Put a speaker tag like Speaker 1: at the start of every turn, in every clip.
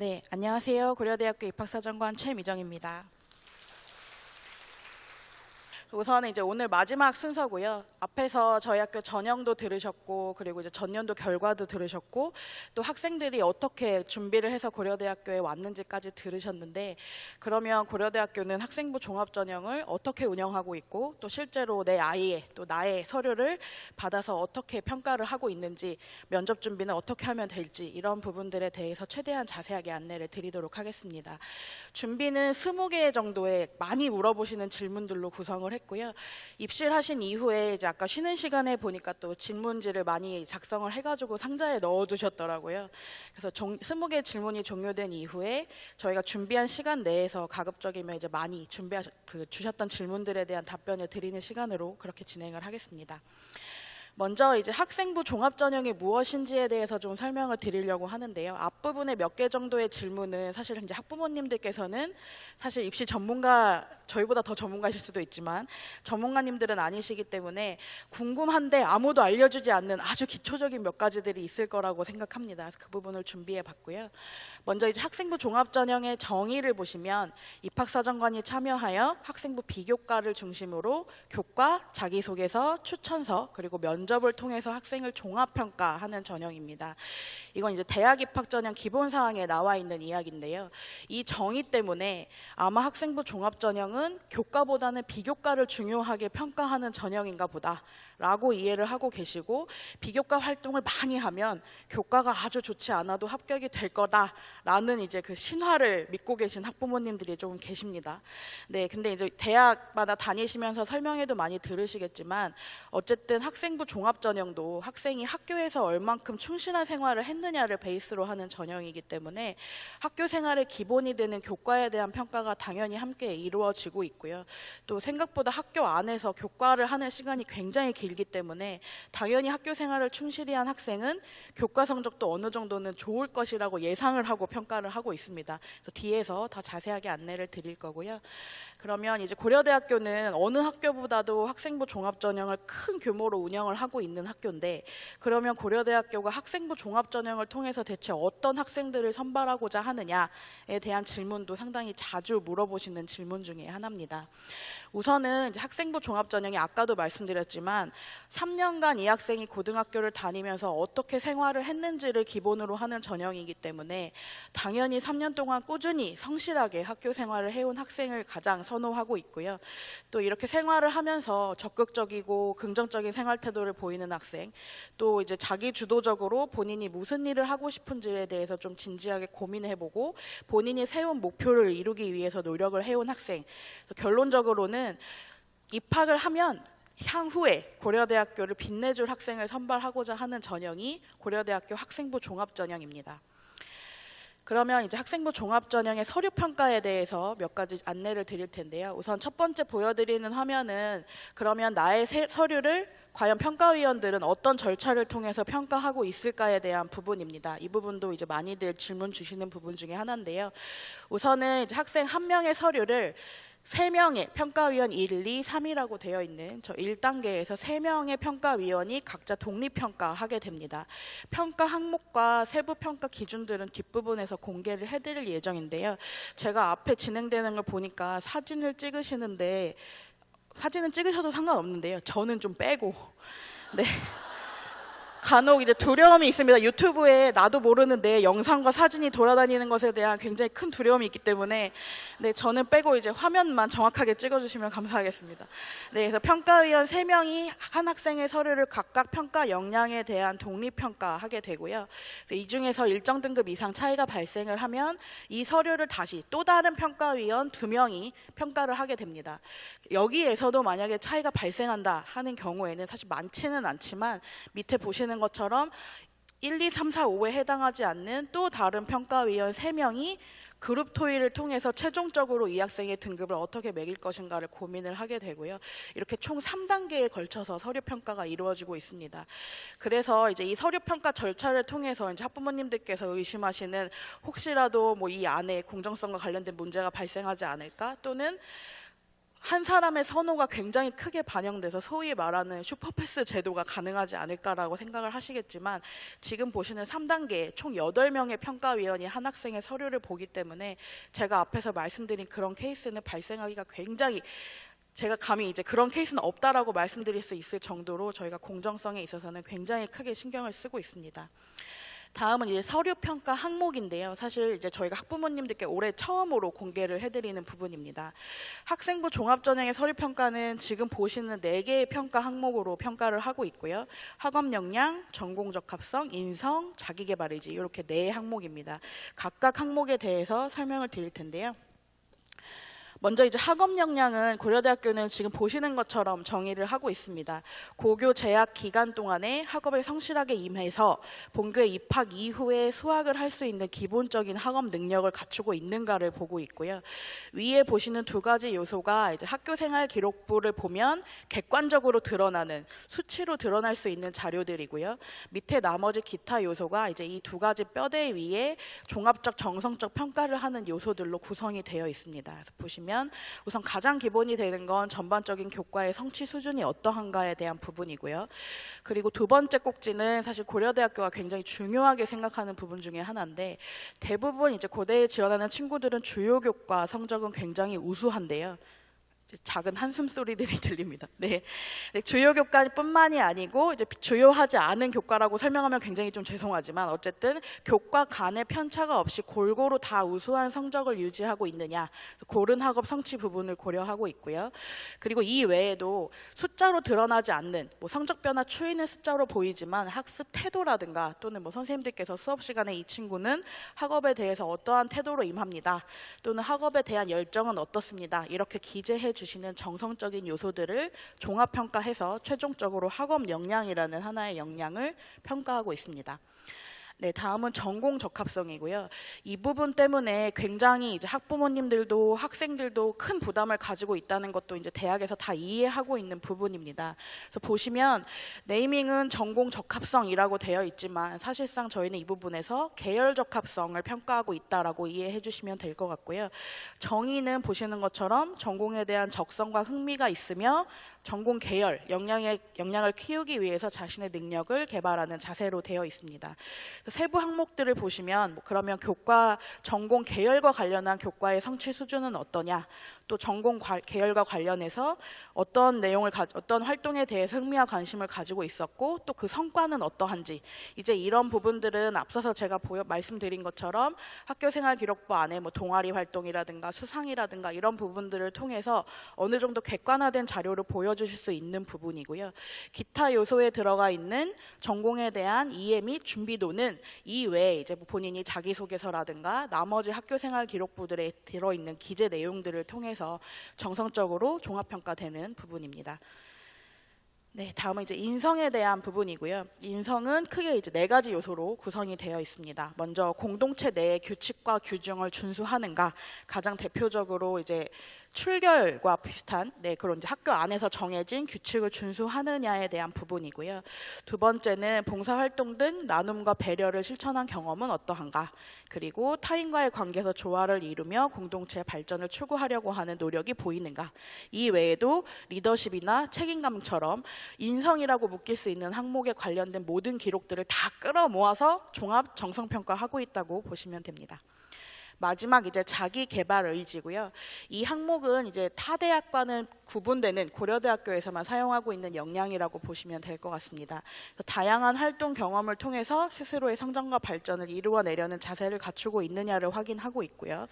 Speaker 1: 네, 안녕하세요. 고려대학교 입학사정관 최미정입니다. 우선은 이제 오늘 마지막 순서고요. 앞에서 저희 학교 전형도 들으셨고, 그리고 이제 전년도 결과도 들으셨고, 또 학생들이 어떻게 준비를 해서 고려대학교에 왔는지까지 들으셨는데, 그러면 고려대학교는 학생부 종합전형을 어떻게 운영하고 있고, 또 실제로 내 아이의 또 나의 서류를 받아서 어떻게 평가를 하고 있는지, 면접 준비는 어떻게 하면 될지 이런 부분들에 대해서 최대한 자세하게 안내를 드리도록 하겠습니다. 준비는 20개 정도의 많이 물어보시는 질문들로 구성을 했고요. 입시를 하신 이후에 이제 아까 쉬는 시간에 보니까 또 질문지를 많이 작성을 해가지고 상자에 넣어두셨더라고요. 그래서 20개 질문이 종료된 이후에 저희가 준비한 시간 내에서 가급적이면 이제 많이 주셨던 질문들에 대한 답변을 드리는 시간으로 그렇게 진행을 하겠습니다. 먼저 이제 학생부 종합전형이 무엇인지에 대해서 좀 설명을 드리려고 하는데요. 앞부분에 몇 개 정도의 질문은 사실 이제 학부모님들께서는 사실 입시 전문가, 저희보다 더 전문가실 수도 있지만 전문가님들은 아니시기 때문에 궁금한데 아무도 알려주지 않는 아주 기초적인 몇 가지들이 있을 거라고 생각합니다. 그래서 그 부분을 준비해 봤고요. 먼저 이제 학생부 종합전형의 정의를 보시면 입학사정관이 참여하여 학생부 비교과를 중심으로 교과, 자기소개서, 추천서, 그리고 면접을 통해서 학생을 종합평가하는 전형입니다. 이건 이제 대학 입학 전형 기본 사항에 나와 있는 이야기인데요. 이 정의 때문에 아마 학생부 종합 전형은 교과보다는 비교과를 중요하게 평가하는 전형인가 보다 라고 이해를 하고 계시고, 비교과 활동을 많이 하면 교과가 아주 좋지 않아도 합격이 될 거다라는 이제 그 신화를 믿고 계신 학부모님들이 좀 계십니다. 네, 근데 이제 대학마다 다니시면서 설명회도 많이 들으시겠지만 어쨌든 학생부 종합 전형도 학생이 학교에서 얼만큼 충실한 생활을 했느냐를 베이스로 하는 전형이기 때문에 학교 생활의 기본이 되는 교과에 대한 평가가 당연히 함께 이루어지고 있고요. 또 생각보다 학교 안에서 교과를 하는 시간이 굉장히 길기 때문에 당연히 학교 생활을 충실히 한 학생은 교과 성적도 어느 정도는 좋을 것이라고 예상을 하고 평가를 하고 있습니다. 그래서 뒤에서 더 자세하게 안내를 드릴 거고요. 그러면 이제 고려대학교는 어느 학교보다도 학생부 종합전형을 큰 규모로 운영을 하고 있는 학교인데, 그러면 고려대학교가 학생부 종합전형을 통해서 대체 어떤 학생들을 선발하고자 하느냐에 대한 질문도 상당히 자주 물어보시는 질문 중에 하나입니다. 우선은 이제 학생부 종합전형이 아까도 말씀드렸지만 3년간 이 학생이 고등학교를 다니면서 어떻게 생활을 했는지를 기본으로 하는 전형이기 때문에 당연히 3년 동안 꾸준히 성실하게 학교 생활을 해온 학생을 가장 선호하고 있고요. 또 이렇게 생활을 하면서 적극적이고 긍정적인 생활 태도를 보이는 학생, 또 이제 자기 주도적으로 본인이 무슨 일을 하고 싶은지에 대해서 좀 진지하게 고민해보고 본인이 세운 목표를 이루기 위해서 노력을 해온 학생, 결론적으로는 입학을 하면 향후에 고려대학교를 빛내줄 학생을 선발하고자 하는 전형이 고려대학교 학생부 종합전형입니다. 그러면 이제 학생부 종합전형의 서류평가에 대해서 몇 가지 안내를 드릴 텐데요. 우선 첫 번째 보여드리는 화면은 그러면 나의 서류를 과연 평가위원들은 어떤 절차를 통해서 평가하고 있을까에 대한 부분입니다. 이 부분도 이제 많이들 질문 주시는 부분 중에 하나인데요. 우선은 이제 학생 한 명의 서류를 3명의 평가위원 1, 2, 3이라고 되어 있는 저 1단계에서 3명의 평가위원이 각자 독립평가하게 됩니다. 평가 항목과 세부 평가 기준들은 뒷부분에서 공개를 해드릴 예정인데요. 제가 앞에 진행되는 걸 보니까 사진을 찍으시는데, 사진은 찍으셔도 상관없는데요. 저는 좀 빼고. 네. 간혹 이제 두려움이 있습니다. 유튜브에 나도 모르는 내 영상과 사진이 돌아다니는 것에 대한 굉장히 큰 두려움이 있기 때문에 네, 저는 빼고 이제 화면만 정확하게 찍어주시면 감사하겠습니다. 네, 그래서 평가위원 3명이 한 학생의 서류를 각각 평가 역량에 대한 독립평가하게 되고요. 이 중에서 일정 등급 이상 차이가 발생을 하면 이 서류를 다시 또 다른 평가위원 2명이 평가를 하게 됩니다. 여기에서도 만약에 차이가 발생한다 하는 경우에는 사실 많지는 않지만 밑에 보시는 것처럼 1, 2, 3, 4, 5에 해당하지 않는 또 다른 평가위원 3명이 그룹 토의를 통해서 최종적으로 이 학생의 등급을 어떻게 매길 것인가를 고민을 하게 되고요. 이렇게 총 3단계에 걸쳐서 서류평가가 이루어지고 있습니다. 그래서 이제 이 서류평가 절차를 통해서 이제 학부모님들께서 의심하시는 혹시라도 뭐 이 안에 공정성과 관련된 문제가 발생하지 않을까, 또는 한 사람의 선호가 굉장히 크게 반영돼서 소위 말하는 슈퍼패스 제도가 가능하지 않을까라고 생각을 하시겠지만, 지금 보시는 3단계 총 8명의 평가위원이 한 학생의 서류를 보기 때문에 제가 앞에서 말씀드린 그런 케이스는 발생하기가 굉장히, 제가 감히 이제 그런 케이스는 없다라고 말씀드릴 수 있을 정도로 저희가 공정성에 있어서는 굉장히 크게 신경을 쓰고 있습니다. 다음은 이제 서류 평가 항목인데요. 사실 이제 저희가 학부모님들께 올해 처음으로 공개를 해드리는 부분입니다. 학생부 종합전형의 서류 평가는 지금 보시는 4개의 평가 항목으로 평가를 하고 있고요. 학업 역량, 전공 적합성, 인성, 자기개발 의지, 이렇게 4 항목입니다. 각각 항목에 대해서 설명을 드릴 텐데요. 먼저 이제 학업 역량은 고려대학교는 지금 보시는 것처럼 정의를 하고 있습니다. 고교 재학 기간 동안에 학업에 성실하게 임해서 본교에 입학 이후에 수학을 할 수 있는 기본적인 학업 능력을 갖추고 있는가를 보고 있고요. 위에 보시는 2가지 요소가 이제 학교생활 기록부를 보면 객관적으로 드러나는, 수치로 드러날 수 있는 자료들이고요. 밑에 나머지 기타 요소가 이제 이 2가지 뼈대 위에 종합적 정성적 평가를 하는 요소들로 구성이 되어 있습니다. 그래서 보시면 우선 가장 기본이 되는 건 전반적인 교과의 성취 수준이 어떠한가에 대한 부분이고요. 그리고 2번째 꼭지는 사실 고려대학교가 굉장히 중요하게 생각하는 부분 중에 하나인데, 대부분 이제 고대에 지원하는 친구들은 주요 교과 성적은 굉장히 우수한데요. 작은 한숨 소리들이 들립니다. 네. 주요 교과뿐만이 아니고 이제 주요하지 않은 교과라고 설명하면 굉장히 좀 죄송하지만, 어쨌든 교과 간의 편차가 없이 골고루 다 우수한 성적을 유지하고 있느냐, 고른 학업 성취 부분을 고려하고 있고요. 그리고 이 외에도 숫자로 드러나지 않는 성적 변화 추이는 숫자로 보이지만 학습 태도라든가 또는 선생님들께서 수업 시간에 이 친구는 학업에 대해서 어떠한 태도로 임합니다, 또는 학업에 대한 열정은 어떻습니다, 이렇게 기재해 주시는 정성적인 요소들을 종합평가해서 최종적으로 학업 역량이라는 하나의 역량을 평가하고 있습니다. 네, 다음은 전공 적합성이고요. 이 부분 때문에 굉장히 이제 학부모님들도 학생들도 큰 부담을 가지고 있다는 것도 이제 대학에서 다 이해하고 있는 부분입니다. 그래서 보시면 네이밍은 전공 적합성이라고 되어 있지만 사실상 저희는 이 부분에서 계열 적합성을 평가하고 있다라고 이해해 주시면 될 것 같고요. 정의는 보시는 것처럼 전공에 대한 적성과 흥미가 있으며 전공 계열, 역량을 키우기 위해서 자신의 능력을 개발하는 자세로 되어 있습니다. 세부 항목들을 보시면 그러면 교과, 전공 계열과 관련한 교과의 성취 수준은 어떠냐, 또 전공 계열과 관련해서 어떤 내용을, 어떤 활동에 대해서 흥미와 관심을 가지고 있었고 또 그 성과는 어떠한지, 이제 이런 부분들은 앞서서 제가 말씀드린 것처럼 학교생활 기록부 안에 동아리 활동이라든가 수상이라든가 이런 부분들을 통해서 어느 정도 객관화된 자료를 보여주실 수 있는 부분이고요. 기타 요소에 들어가 있는 전공에 대한 이해 및 준비도는 이 외에 이제 본인이 자기소개서라든가 나머지 학교생활 기록부들에 들어있는 기재 내용들을 통해서 정성적으로 종합평가되는 부분입니다. 네, 다음은 이제 인성에 대한 부분이고요. 인성은 크게 이제 4가지 요소로 구성이 되어 있습니다. 먼저 공동체 내의 규칙과 규정을 준수하는가, 가장 대표적으로 이제 출결과 비슷한 그런 이제 학교 안에서 정해진 규칙을 준수하느냐에 대한 부분이고요. 2번째는 봉사활동 등 나눔과 배려를 실천한 경험은 어떠한가, 그리고 타인과의 관계에서 조화를 이루며 공동체의 발전을 추구하려고 하는 노력이 보이는가. 이 외에도 리더십이나 책임감처럼 인성이라고 묶일 수 있는 항목에 관련된 모든 기록들을 다 끌어모아서 종합 정성평가하고 있다고 보시면 됩니다. 마지막 이제 자기 개발 의지고요. 이 항목은 이제 타 대학과는 구분되는 고려대학교에서만 사용하고 있는 역량이라고 보시면 될 것 같습니다. 다양한 활동 경험을 통해서 스스로의 성장과 발전을 이루어내려는 자세를 갖추고 있느냐를 확인하고 있고요.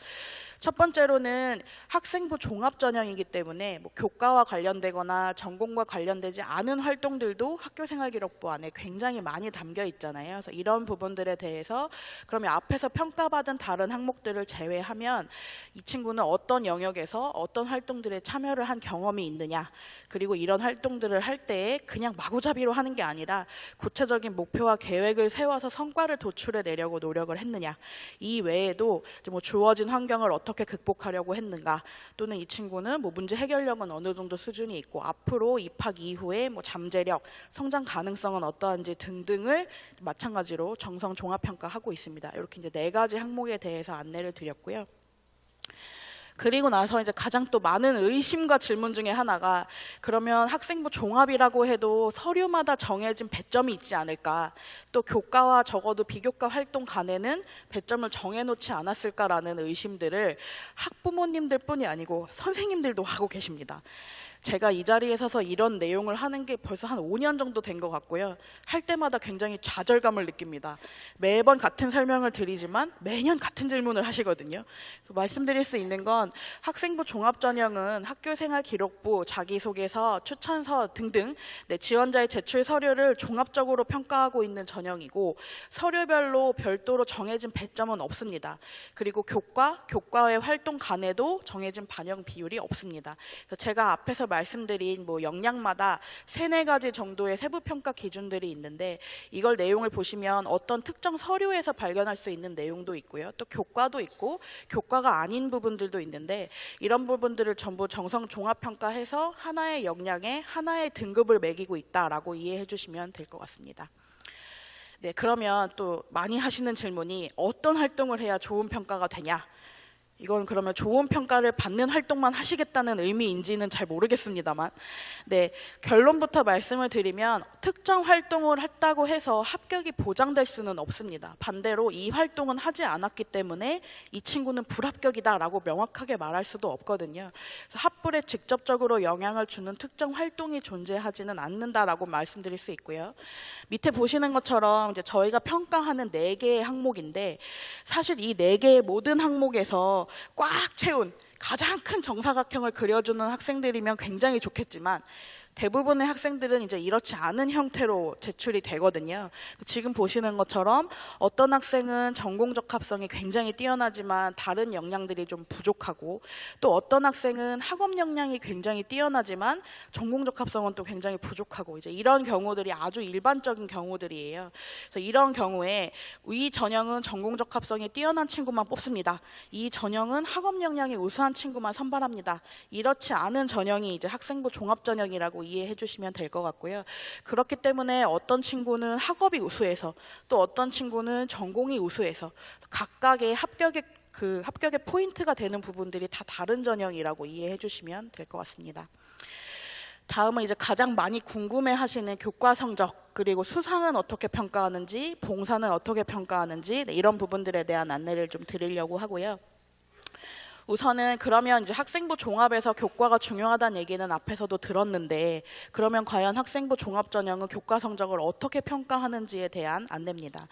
Speaker 1: 첫 번째로는 학생부 종합전형이기 때문에 교과와 관련되거나 전공과 관련되지 않은 활동들도 학교생활기록부 안에 굉장히 많이 담겨 있잖아요. 그래서 이런 부분들에 대해서 그러면 앞에서 평가받은 다른 항목들을 제외하면 이 친구는 어떤 영역에서 어떤 활동들에 참여를 한 경험이 있느냐, 그리고 이런 활동들을 할 때 그냥 마구잡이로 하는 게 아니라 구체적인 목표와 계획을 세워서 성과를 도출해 내려고 노력을 했느냐, 이 외에도 주어진 환경을 어떻게 극복하려고 했는가, 또는 이 친구는 문제 해결력은 어느 정도 수준이 있고 앞으로 입학 이후에 잠재력, 성장 가능성은 어떠한지 등등을 마찬가지로 정성 종합평가하고 있습니다. 이렇게 이제 4가지 항목에 대해서 안내를 드렸고요. 그리고 나서 이제 가장 또 많은 의심과 질문 중에 하나가, 그러면 학생부 종합이라고 해도 서류마다 정해진 배점이 있지 않을까, 또 교과와 적어도 비교과 활동 간에는 배점을 정해놓지 않았을까라는 의심들을 학부모님들 뿐이 아니고 선생님들도 하고 계십니다. 제가 이 자리에 서서 이런 내용을 하는 게 벌써 한 5년 정도 된 것 같고요. 할 때마다 굉장히 좌절감을 느낍니다. 매번 같은 설명을 드리지만 매년 같은 질문을 하시거든요. 그래서 말씀드릴 수 있는 건, 학생부 종합전형은 학교생활기록부, 자기소개서, 추천서 등등 지원자의 제출 서류를 종합적으로 평가하고 있는 전형이고, 서류별로 별도로 정해진 배점은 없습니다. 그리고 교과의 활동 간에도 정해진 반영 비율이 없습니다. 그래서 제가 앞에서 말씀드린 역량마다 3-4가지 정도의 세부 평가 기준들이 있는데, 이걸 내용을 보시면 어떤 특정 서류에서 발견할 수 있는 내용도 있고요. 또 교과도 있고 교과가 아닌 부분들도 있는데, 이런 부분들을 전부 정성 종합 평가해서 하나의 역량에 하나의 등급을 매기고 있다라고 이해해 주시면 될 것 같습니다. 네, 그러면 또 많이 하시는 질문이, 어떤 활동을 해야 좋은 평가가 되냐? 이건 그러면 좋은 평가를 받는 활동만 하시겠다는 의미인지는 잘 모르겠습니다만, 결론부터 말씀을 드리면, 특정 활동을 했다고 해서 합격이 보장될 수는 없습니다. 반대로 이 활동은 하지 않았기 때문에 이 친구는 불합격이다라고 명확하게 말할 수도 없거든요. 그래서 합불에 직접적으로 영향을 주는 특정 활동이 존재하지는 않는다라고 말씀드릴 수 있고요. 밑에 보시는 것처럼 이제 저희가 평가하는 4개의 항목인데, 사실 이 4개의 모든 항목에서 꽉 채운 가장 큰 정사각형을 그려주는 학생들이면 굉장히 좋겠지만, 대부분의 학생들은 이제 이렇지 않은 형태로 제출이 되거든요. 지금 보시는 것처럼 어떤 학생은 전공적 합성이 굉장히 뛰어나지만 다른 역량들이 좀 부족하고, 또 어떤 학생은 학업 역량이 굉장히 뛰어나지만 전공적 합성은 또 굉장히 부족하고, 이제 이런 경우들이 아주 일반적인 경우들이에요. 그래서 이런 경우에 이 전형은 전공적 합성이 뛰어난 친구만 뽑습니다. 이 전형은 학업 역량이 우수한 친구만 선발합니다. 이렇지 않은 전형이 이제 학생부 종합 전형이라고 이해해 주시면 될 것 같고요. 그렇기 때문에 어떤 친구는 학업이 우수해서, 또 어떤 친구는 전공이 우수해서, 각각의 합격의 포인트가 되는 부분들이 다 다른 전형이라고 이해해 주시면 될 것 같습니다. 다음은 이제 가장 많이 궁금해하시는 교과 성적, 그리고 수상은 어떻게 평가하는지, 봉사는 어떻게 평가하는지, 이런 부분들에 대한 안내를 좀 드리려고 하고요. 우선은 그러면 이제 학생부 종합에서 교과가 중요하다는 얘기는 앞에서도 들었는데, 그러면 과연 학생부 종합 전형은 교과 성적을 어떻게 평가하는지에 대한 안내입니다.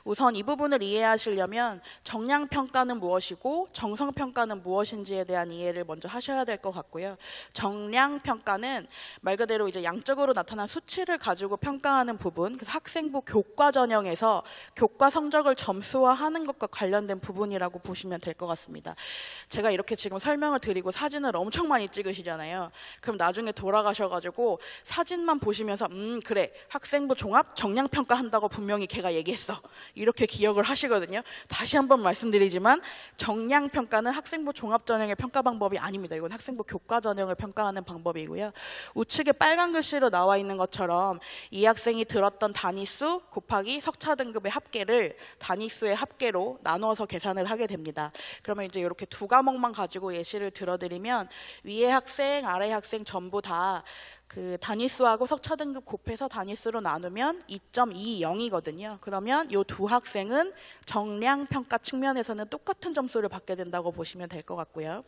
Speaker 1: 우선 이 부분을 이해하시려면 정량 평가는 무엇이고 정성 평가는 무엇인지에 대한 이해를 먼저 하셔야 될 것 같고요. 정량 평가는 말 그대로 이제 양적으로 나타난 수치를 가지고 평가하는 부분, 그래서 학생부 교과 전형에서 교과 성적을 점수화하는 것과 관련된 부분이라고 보시면 될 것 같습니다. 제가 이렇게 지금 설명을 드리고 사진을 엄청 많이 찍으시잖아요. 그럼 나중에 돌아가셔가지고 사진만 보시면서 그래, 학생부 종합 정량평가 한다고 분명히 걔가 얘기했어, 이렇게 기억을 하시거든요. 다시 한번 말씀드리지만, 정량평가는 학생부 종합 전형의 평가 방법이 아닙니다. 이건 학생부 교과 전형을 평가하는 방법이고요. 우측에 빨간 글씨로 나와 있는 것처럼 이 학생이 들었던 단위수 곱하기 석차 등급의 합계를 단위수의 합계로 나누어서 계산을 하게 됩니다. 그러면 이제 이렇게 두 과목만 가지고 예시를 들어드리면, 위에 학생, 아래 학생 전부 다 그 단위수하고 석차 등급 곱해서 단위수로 나누면 2.20이거든요. 그러면 이 두 학생은 정량 평가 측면에서는 똑같은 점수를 받게 된다고 보시면 될 것 같고요.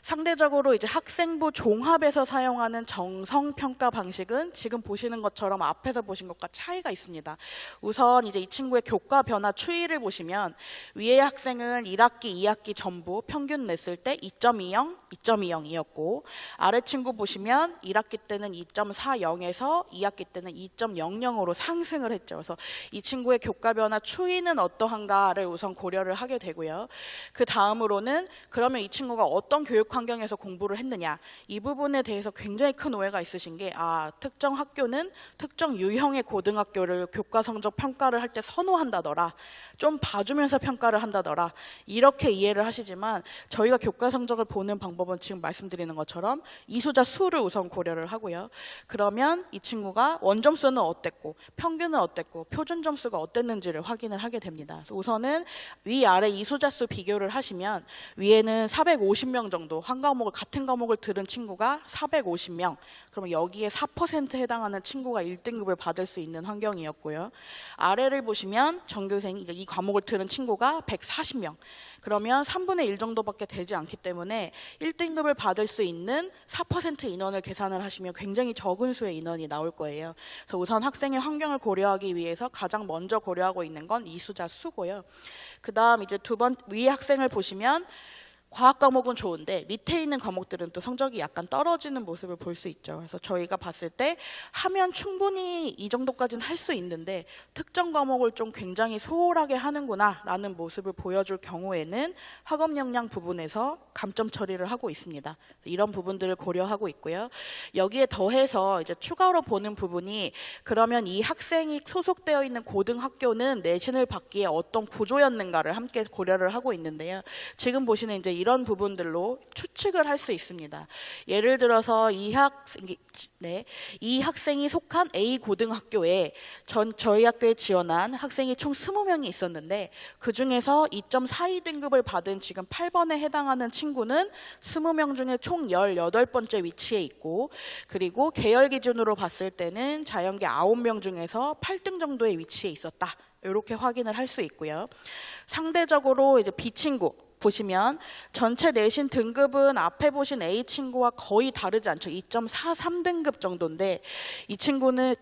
Speaker 1: 상대적으로 이제 학생부 종합에서 사용하는 정성평가 방식은 지금 보시는 것처럼 앞에서 보신 것과 차이가 있습니다. 우선 이제 이 친구의 교과 변화 추이를 보시면, 위의 학생은 1학기, 2학기 전부 평균 냈을 때 2.20, 2.20이었고, 아래 친구 보시면 1학기 때는 2.40에서 2학기 때는 2.00으로 상승을 했죠. 그래서 이 친구의 교과 변화 추이는 어떠한가를 우선 고려를 하게 되고요. 그 다음으로는 그러면 이 친구가 어떤 교육 환경에서 공부를 했느냐, 이 부분에 대해서 굉장히 큰 오해가 있으신 게, 특정 학교는 특정 유형의 고등학교를 교과 성적 평가를 할 때 선호한다더라, 좀 봐주면서 평가를 한다더라, 이렇게 이해를 하시지만 저희가 교과 성적을 보는 방법은 지금 말씀드리는 것처럼 이수자 수를 우선 고려를 하고요. 그러면 이 친구가 원점수는 어땠고 평균은 어땠고 표준 점수가 어땠는지를 확인을 하게 됩니다. 그래서 우선은 위아래 이수자 수 비교를 하시면, 위에는 450명 정도 한 과목을 같은 과목을 들은 친구가 450명, 그러면 여기에 4%에 해당하는 친구가 1등급을 받을 수 있는 환경이었고요. 아래를 보시면 전교생이 이 과목을 들은 친구가 140명, 그러면 3분의 1 정도밖에 되지 않기 때문에 1등급을 받을 수 있는 4% 인원을 계산을 하시면 굉장히 적은 수의 인원이 나올 거예요. 그래서 우선 학생의 환경을 고려하기 위해서 가장 먼저 고려하고 있는 건 이수자 수고요. 그 다음 이제 위에 학생을 보시면 과학 과목은 좋은데 밑에 있는 과목들은 또 성적이 약간 떨어지는 모습을 볼 수 있죠. 그래서 저희가 봤을 때 하면 충분히 이 정도까지는 할 수 있는데 특정 과목을 좀 굉장히 소홀하게 하는구나 라는 모습을 보여줄 경우에는 학업 역량 부분에서 감점 처리를 하고 있습니다. 이런 부분들을 고려하고 있고요. 여기에 더해서 이제 추가로 보는 부분이, 그러면 이 학생이 소속되어 있는 고등학교는 내신을 받기에 어떤 구조였는가를 함께 고려를 하고 있는데요. 지금 보시는 이제 이런 부분들로 추측을 할 수 있습니다. 예를 들어서 이 학생이 속한 A 고등학교에 저희 학교에 지원한 학생이 총 20명이 있었는데, 그 중에서 2.42등급을 받은 지금 8번에 해당하는 친구는 20명 중에 총 18번째 위치에 있고, 그리고 계열 기준으로 봤을 때는 자연계 9명 중에서 8등 정도의 위치에 있었다, 이렇게 확인을 할 수 있고요. 상대적으로 이제 B 친구 보시면 전체 내신 등급은 앞에 보신 A 친구와 거의 다르지 않죠. 2.43등급 정도인데 이 친구는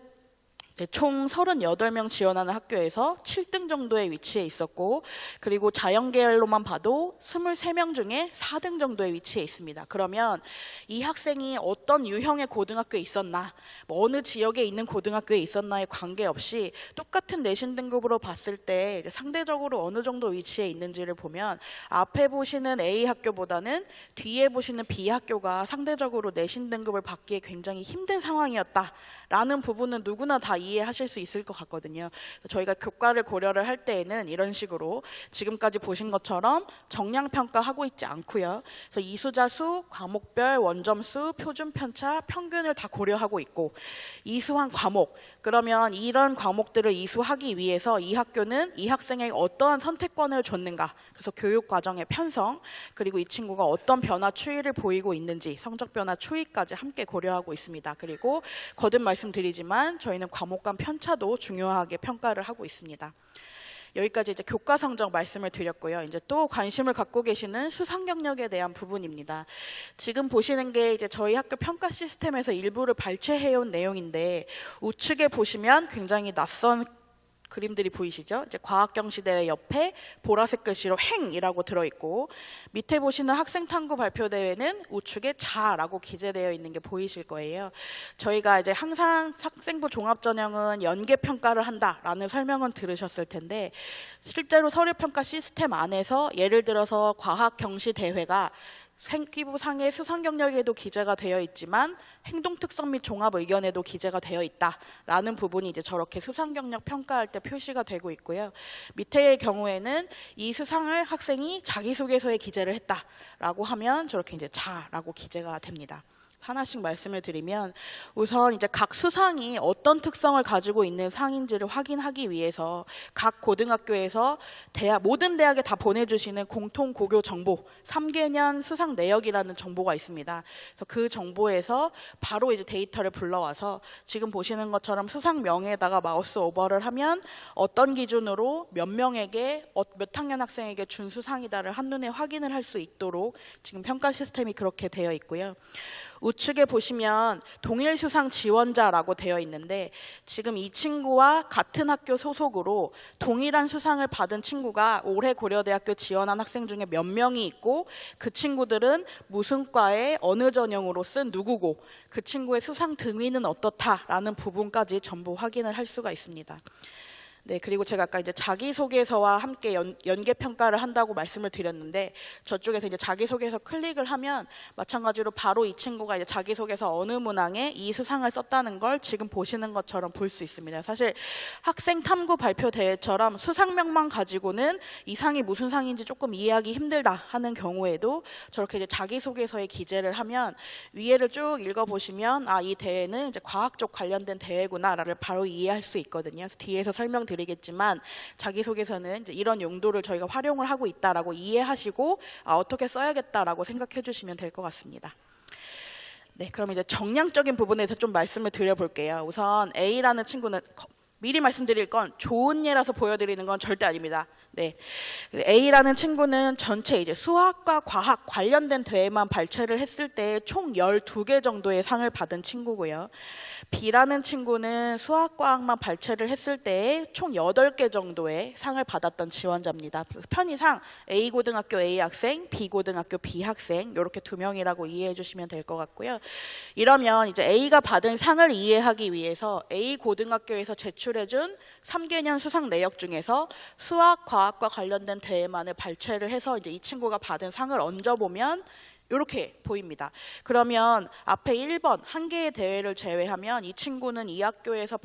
Speaker 1: 총 38명 지원하는 학교에서 7등 정도의 위치에 있었고, 그리고 자연계열로만 봐도 23명 중에 4등 정도의 위치에 있습니다. 그러면 이 학생이 어떤 유형의 고등학교에 있었나, 어느 지역에 있는 고등학교에 있었나에 관계없이 똑같은 내신 등급으로 봤을 때 이제 상대적으로 어느 정도 위치에 있는지를 보면, 앞에 보시는 A 학교보다는 뒤에 보시는 B 학교가 상대적으로 내신 등급을 받기에 굉장히 힘든 상황이었다라는 부분은 누구나 다 이해하실 수 있을 것 같거든요. 저희가 교과를 고려를 할 때에는 이런 식으로 지금까지 보신 것처럼 정량 평가하고 있지 않고요. 그래서 이수자 수, 과목별 원점수, 표준 편차, 평균을 다 고려하고 있고, 이수한 과목, 그러면 이런 과목들을 이수하기 위해서 이 학교는 이 학생에게 어떠한 선택권을 줬는가, 그래서 교육 과정의 편성, 그리고 이 친구가 어떤 변화 추이를 보이고 있는지 성적 변화 추이까지 함께 고려하고 있습니다. 그리고 거듭 말씀드리지만 저희는 과목 간 편차도 중요하게 평가를 하고 있습니다. 여기까지 이제 교과 성적 말씀을 드렸고요. 이제 또 관심을 갖고 계시는 수상 경력에 대한 부분입니다. 지금 보시는 게 이제 저희 학교 평가 시스템에서 일부를 발췌해온 내용인데, 우측에 보시면 굉장히 낯선 그림들이 보이시죠? 이제 과학경시대회 옆에 보라색 글씨로 행이라고 들어있고, 밑에 보시는 학생탐구 발표대회는 우측에 자라고 기재되어 있는 게 보이실 거예요. 저희가 이제 항상 학생부 종합전형은 연계평가를 한다라는 설명은 들으셨을 텐데, 실제로 서류평가 시스템 안에서 예를 들어서 과학경시대회가 생기부상의 수상 경력에도 기재가 되어 있지만 행동 특성 및 종합 의견에도 기재가 되어 있다라는 부분이 이제 저렇게 수상 경력 평가할 때 표시가 되고 있고요. 밑에의 경우에는 이 수상을 학생이 자기소개서에 기재를 했다라고 하면 저렇게 이제 자라고 기재가 됩니다. 하나씩 말씀을 드리면, 우선 이제 각 수상이 어떤 특성을 가지고 있는 상인지를 확인하기 위해서 각 고등학교에서 모든 대학에 다 보내주시는 공통 고교 정보 3개년 수상 내역이라는 정보가 있습니다. 그래서 그 정보에서 바로 이제 데이터를 불러와서 지금 보시는 것처럼 수상명에다가 마우스 오버를 하면 어떤 기준으로 몇 명에게 몇 학년 학생에게 준 수상이다를 한눈에 확인을 할 수 있도록 지금 평가 시스템이 그렇게 되어 있고요. 우측에 보시면 동일 수상 지원자라고 되어 있는데, 지금 이 친구와 같은 학교 소속으로 동일한 수상을 받은 친구가 올해 고려대학교 지원한 학생 중에 몇 명이 있고, 그 친구들은 무슨 과에 어느 전형으로 쓴 누구고 그 친구의 수상 등위는 어떻다라는 부분까지 전부 확인을 할 수가 있습니다. 네, 그리고 제가 아까 이제 자기소개서와 함께 연계 평가를 한다고 말씀을 드렸는데, 저쪽에서 이제 자기소개서 클릭을 하면 마찬가지로 바로 이 친구가 이제 자기소개서 어느 문항에 이 수상을 썼다는 걸 지금 보시는 것처럼 볼 수 있습니다. 사실 학생 탐구 발표 대회처럼 수상명만 가지고는 이 상이 무슨 상인지 조금 이해하기 힘들다 하는 경우에도 저렇게 이제 자기소개서에 기재를 하면 위에를 쭉 읽어보시면 아, 이 대회는 이제 과학 쪽 관련된 대회구나를 바로 이해할 수 있거든요. 뒤에서 설명드리겠지만 자기소개서는 이제 이런 용도를 저희가 활용을 하고 있다라고 이해하시고 어떻게 써야겠다라고 생각해 주시면 될 것 같습니다. 네, 그럼 이제 정량적인 부분에서 좀 말씀을 드려볼게요. 우선 A라는 친구는 미리 말씀드릴 건 좋은 예라서 보여드리는 건 절대 아닙니다. 네, A라는 친구는 전체 이제 수학과 과학 관련된 대회만 발췌를 했을 때 총 12개 정도의 상을 받은 친구고요. B라는 친구는 수학과학만 발췌를 했을 때 총 8개 정도의 상을 받았던 지원자입니다. 편의상 A고등학교 A학생, B고등학교 B학생 이렇게 2명이라고 이해해 주시면 될 것 같고요. 이러면 이제 A가 받은 상을 이해하기 위해서 A고등학교에서 제출해준 3개년 수상 내역 중에서 수학, 과학과 관련된 대회만을 발췌를 해서 이제 이 친구가 받은 상을 얹어보면 이렇게 보입니다. 그러면 앞에 1번 한 개의 대회를 제외하면 이 친구는 이 학교에서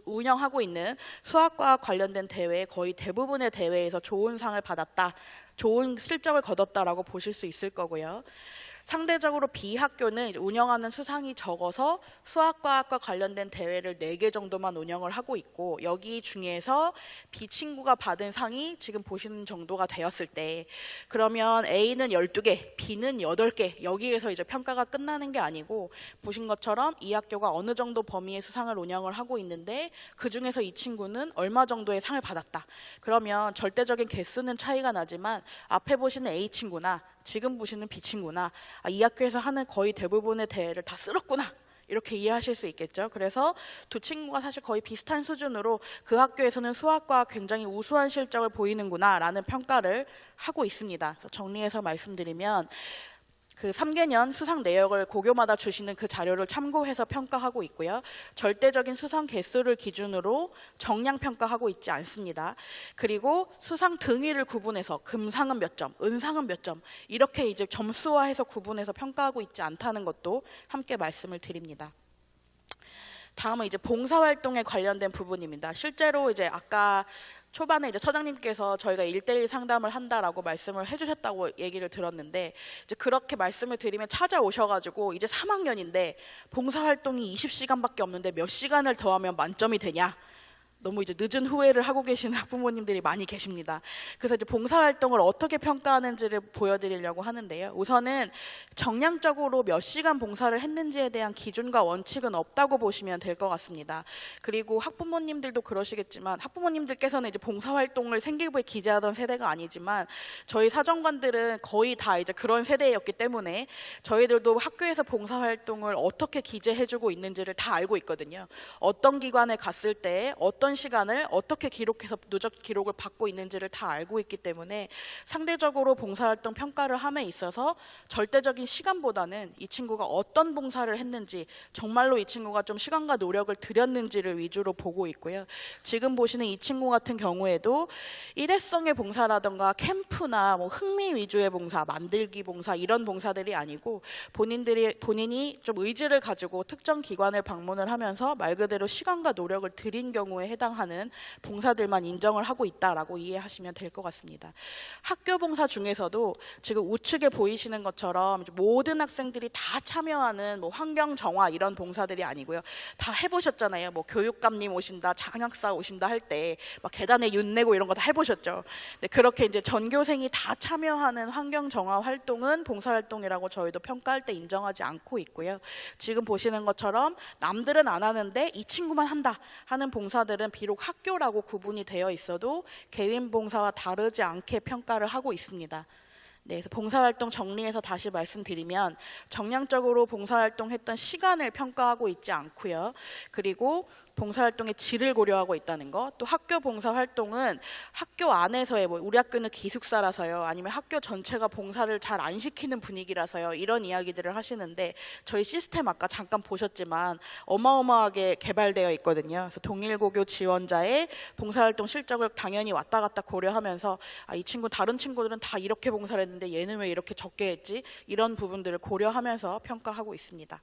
Speaker 1: 운영하고 있는 수학과 관련된 대회 거의 대부분의 대회에서 좋은 상을 받았다, 좋은 실적을 거뒀다라고 보실 수 있을 거고요. 상대적으로 B학교는 운영하는 수상이 적어서 수학과학과 관련된 대회를 4개 정도만 운영을 하고 있고, 여기 중에서 B 친구가 받은 상이 지금 보시는 정도가 되었을 때 그러면 A는 12개, B는 8개 여기에서 이제 평가가 끝나는 게 아니고 보신 것처럼 이 학교가 어느 정도 범위의 수상을 운영을 하고 있는데 그 중에서 이 친구는 얼마 정도의 상을 받았다. 그러면 절대적인 개수는 차이가 나지만 앞에 보시는 A 친구나 지금 보시는 B 친구나 이 학교에서 하는 거의 대부분의 대회를 다 쓸었구나 이렇게 이해하실 수 있겠죠. 그래서 두 친구가 사실 거의 비슷한 수준으로 그 학교에서는 수학과 굉장히 우수한 실적을 보이는구나 라는 평가를 하고 있습니다. 그래서 정리해서 말씀드리면 그 3개년 수상 내역을 고교마다 주시는 그 자료를 참고해서 평가하고 있고요. 절대적인 수상 개수를 기준으로 정량 평가하고 있지 않습니다. 그리고 수상 등위를 구분해서 금상은 몇 점, 은상은 몇 점 이렇게 이제 점수화해서 구분해서 평가하고 있지 않다는 것도 함께 말씀을 드립니다. 다음은 이제 봉사활동에 관련된 부분입니다. 실제로 이제 아까 초반에 이제 처장님께서 저희가 1:1 상담을 한다라고 말씀을 해주셨다고 얘기를 들었는데 이제 그렇게 말씀을 드리면 찾아오셔가지고 이제 3학년인데 봉사활동이 20시간밖에 없는데 몇 시간을 더하면 만점이 되냐? 너무 이제 늦은 후회를 하고 계시는 학부모님들이 많이 계십니다. 그래서 이제 봉사활동을 어떻게 평가하는지를 보여드리려고 하는데요. 우선은 정량적으로 몇 시간 봉사를 했는지에 대한 기준과 원칙은 없다고 보시면 될 것 같습니다. 그리고 학부모님들도 그러시겠지만 학부모님들께서는 이제 봉사활동을 생기부에 기재하던 세대가 아니지만 저희 사정관들은 거의 다 이제 그런 세대였기 때문에 저희들도 학교에서 봉사활동을 어떻게 기재해주고 있는지를 다 알고 있거든요. 어떤 기관에 갔을 때 어떤 시간을 어떻게 기록해서 누적 기록을 받고 있는지를 다 알고 있기 때문에 상대적으로 봉사활동 평가를 함에 있어서 절대적인 시간보다는 이 친구가 어떤 봉사를 했는지 정말로 이 친구가 좀 시간과 노력을 들였는지를 위주로 보고 있고요. 지금 보시는 이 친구 같은 경우에도 일회성의 봉사라던가 캠프나 뭐 흥미 위주의 봉사, 만들기 봉사 이런 봉사들이 아니고 본인이 좀 의지를 가지고 특정 기관을 방문을 하면서 말 그대로 시간과 노력을 들인 경우에 해당하는 봉사들만 인정을 하고 있다라고 이해하시면 될 것 같습니다. 학교 봉사 중에서도 지금 우측에 보이시는 것처럼 모든 학생들이 다 참여하는 뭐 환경 정화 이런 봉사들이 아니고요. 다 해보셨잖아요. 뭐 교육감님 오신다, 장학사 오신다 할 때 막 계단에 윤 내고 이런 거 다 해보셨죠. 네, 그렇게 이제 전교생이 다 참여하는 환경 정화 활동은 봉사 활동이라고 저희도 평가할 때 인정하지 않고 있고요. 지금 보시는 것처럼 남들은 안 하는데 이 친구만 한다 하는 봉사들은 비록 학교라고 구분이 되어 있어도 개인 봉사와 다르지 않게 평가를 하고 있습니다. 네, 그래서 봉사활동 정리해서 다시 말씀드리면 정량적으로 봉사활동했던 시간을 평가하고 있지 않고요. 그리고 봉사활동의 질을 고려하고 있다는 거, 또 학교 봉사활동은 학교 안에서의 우리 학교는 기숙사라서요, 아니면 학교 전체가 봉사를 잘 안 시키는 분위기라서요, 이런 이야기들을 하시는데 저희 시스템 아까 잠깐 보셨지만 어마어마하게 개발되어 있거든요. 그래서 동일고교 지원자의 봉사활동 실적을 당연히 왔다 갔다 고려하면서 이 친구 다른 친구들은 다 이렇게 봉사를 했는데 얘는 왜 이렇게 적게 했지? 이런 부분들을 고려하면서 평가하고 있습니다.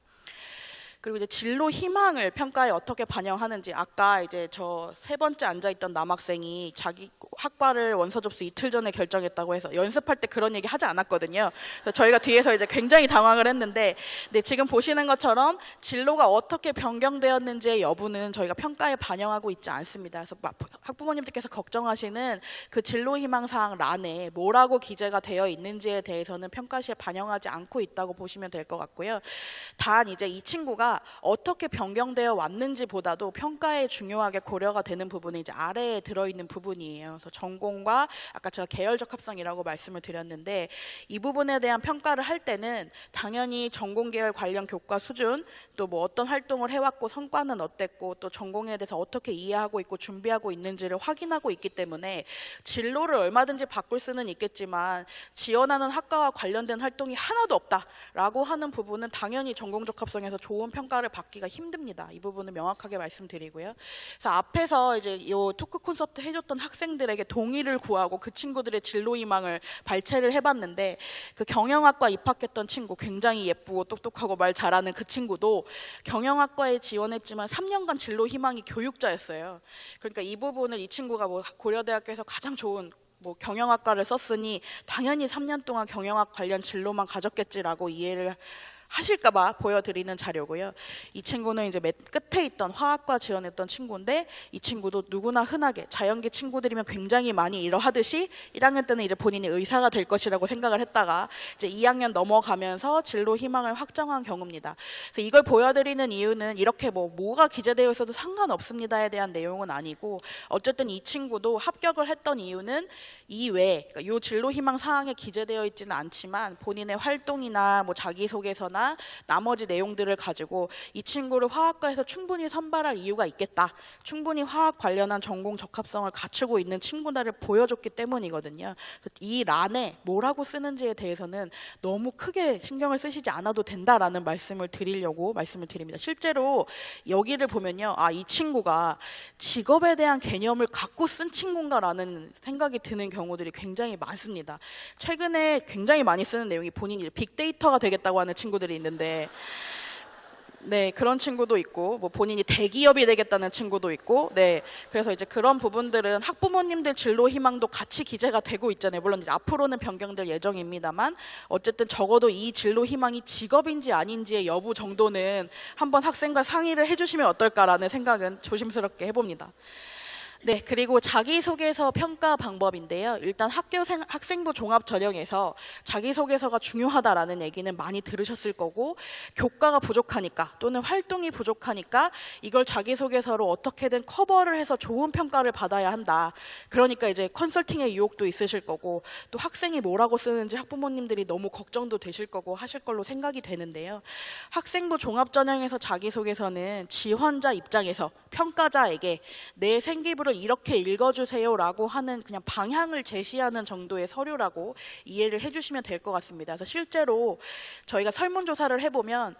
Speaker 1: 그리고 이제 진로 희망을 평가에 어떻게 반영하는지, 아까 이제 저 세 번째 앉아있던 남학생이 자기 학과를 원서 접수 이틀 전에 결정했다고 해서 연습할 때 그런 얘기 하지 않았거든요. 그래서 저희가 뒤에서 이제 굉장히 당황을 했는데, 네, 지금 보시는 것처럼 진로가 어떻게 변경되었는지의 여부는 저희가 평가에 반영하고 있지 않습니다. 그래서 학부모님들께서 걱정하시는 그 진로 희망사항 란에 뭐라고 기재가 되어 있는지에 대해서는 평가시에 반영하지 않고 있다고 보시면 될 것 같고요. 단 이제 이 친구가 어떻게 변경되어 왔는지보다도 평가에 중요하게 고려가 되는 부분이 이제 아래에 들어있는 부분이에요. 그래서 전공과 아까 제가 계열적 합성이라고 말씀을 드렸는데, 이 부분에 대한 평가를 할 때는 당연히 전공 계열 관련 교과 수준, 또 뭐 어떤 활동을 해왔고 성과는 어땠고, 또 전공에 대해서 어떻게 이해하고 있고 준비하고 있는지를 확인하고 있기 때문에 진로를 얼마든지 바꿀 수는 있겠지만 지원하는 학과와 관련된 활동이 하나도 없다라고 하는 부분은 당연히 전공적 합성에서 좋은 평가를 받기가 힘듭니다. 이 부분은 명확하게 말씀드리고요. 그래서 앞에서 이제 이 토크 콘서트 해줬던 학생들에게 동의를 구하고 그 친구들의 진로 희망을 발췌를 해봤는데, 그 경영학과 입학했던 친구, 굉장히 예쁘고 똑똑하고 말 잘하는 그 친구도 경영학과에 지원했지만 3년간 진로 희망이 교육자였어요. 그러니까 이 부분을 이 친구가 뭐 고려대학교에서 가장 좋은 경영학과를 썼으니 당연히 3년 동안 경영학 관련 진로만 가졌겠지라고 이해를 하실까봐 보여드리는 자료고요. 이 친구는 이제 맨 끝에 있던 화학과 지원했던 친구인데, 이 친구도 누구나 흔하게 자연계 친구들이면 굉장히 많이 이러하듯이 1학년 때는 이제 본인이 의사가 될 것이라고 생각을 했다가 이제 2학년 넘어가면서 진로 희망을 확정한 경우입니다. 그래서 이걸 보여드리는 이유는 이렇게 뭐가 기재되어 있어도 상관없습니다에 대한 내용은 아니고, 어쨌든 이 친구도 합격을 했던 이유는 이외에, 그러니까 이 진로 희망 사항에 기재되어 있지는 않지만 본인의 활동이나 뭐 자기소개서나 나머지 내용들을 가지고 이 친구를 화학과에서 충분히 선발할 이유가 있겠다, 충분히 화학 관련한 전공 적합성을 갖추고 있는 친구다를 보여줬기 때문이거든요. 이 란에 뭐라고 쓰는지에 대해서는 너무 크게 신경을 쓰시지 않아도 된다라는 말씀을 드리려고 말씀을 드립니다. 실제로 여기를 보면요, 이 친구가 직업에 대한 개념을 갖고 쓴 친구인가라는 생각이 드는 경우들이 굉장히 많습니다. 최근에 굉장히 많이 쓰는 내용이 본인이 빅데이터가 되겠다고 하는 친구들이 있는데, 네, 그런 친구도 있고, 뭐 본인이 대기업이 되겠다는 친구도 있고, 네, 그래서 이제 그런 부분들은 학부모님들 진로 희망도 같이 기재가 되고 있잖아요. 물론 이제 앞으로는 변경될 예정입니다만, 어쨌든 적어도 이 진로 희망이 직업인지 아닌지의 여부 정도는 한번 학생과 상의를 해주시면 어떨까라는 생각은 조심스럽게 해봅니다. 네, 그리고 자기소개서 평가 방법인데요. 일단 학생부 종합 전형에서 자기소개서가 중요하다라는 얘기는 많이 들으셨을 거고, 교과가 부족하니까 또는 활동이 부족하니까 이걸 자기소개서로 어떻게든 커버를 해서 좋은 평가를 받아야 한다. 그러니까 이제 컨설팅의 유혹도 있으실 거고, 또 학생이 뭐라고 쓰는지 학부모님들이 너무 걱정도 되실 거고 하실 걸로 생각이 되는데요. 학생부 종합 전형에서 자기소개서는 지원자 입장에서 평가자에게 내 생기부를 이렇게 읽어주세요라고 하는 그냥 방향을 제시하는 정도의 서류라고 이해를 해주시면 될 것 같습니다. 그래서 실제로 저희가 설문조사를 해보면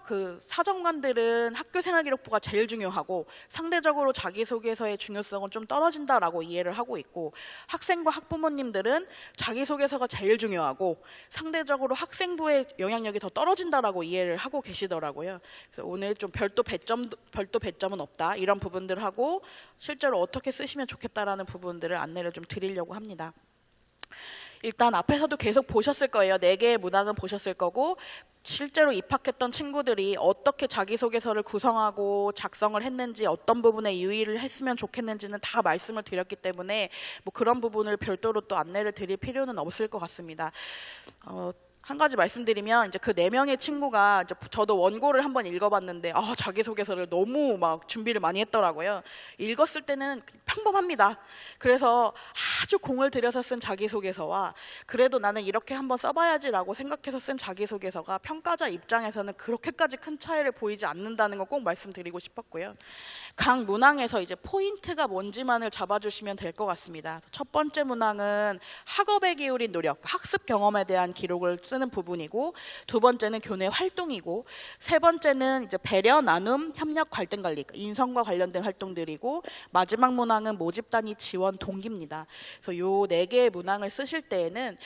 Speaker 1: 그 사정관들은 학교생활기록부가 제일 중요하고 상대적으로 자기소개서의 중요성은 좀 떨어진다라고 이해를 하고 있고, 학생과 학부모님들은 자기소개서가 제일 중요하고 상대적으로 학생부의 영향력이 더 떨어진다라고 이해를 하고 계시더라고요. 그래서 오늘 좀 별도 배점은 없다, 이런 부분들하고 실제로 어떻게 쓰시면 좋겠다라는 부분들을 안내를 좀 드리려고 합니다. 일단 앞에서도 계속 보셨을 거예요. 4개의 문항은 보셨을 거고, 실제로 입학했던 친구들이 어떻게 자기소개서를 구성하고 작성을 했는지, 어떤 부분에 유의를 했으면 좋겠는지는 다 말씀을 드렸기 때문에 뭐 그런 부분을 별도로 또 안내를 드릴 필요는 없을 것 같습니다. 한 가지 말씀드리면 이제 그 4명의 친구가 이제 저도 원고를 한번 읽어봤는데 자기소개서를 너무 막 준비를 많이 했더라고요. 읽었을 때는 평범합니다. 그래서 아주 공을 들여서 쓴 자기소개서와 그래도 나는 이렇게 한번 써봐야지라고 생각해서 쓴 자기소개서가 평가자 입장에서는 그렇게까지 큰 차이를 보이지 않는다는 거 꼭 말씀드리고 싶었고요. 각 문항에서 이제 포인트가 뭔지만을 잡아주시면 될 것 같습니다. 첫 번째 문항은 학업에 기울인 노력, 학습 경험에 대한 기록을 쓰는 부분이고, 두 번째는 교내 활동이고, 세 번째는 이제 배려, 나눔, 협력, 갈등 관리, 인성과 관련된 활동들이고, 마지막 문항은 모집 단위 지원 동기입니다. 그래서 요 4개의 문항을 쓰실 때에는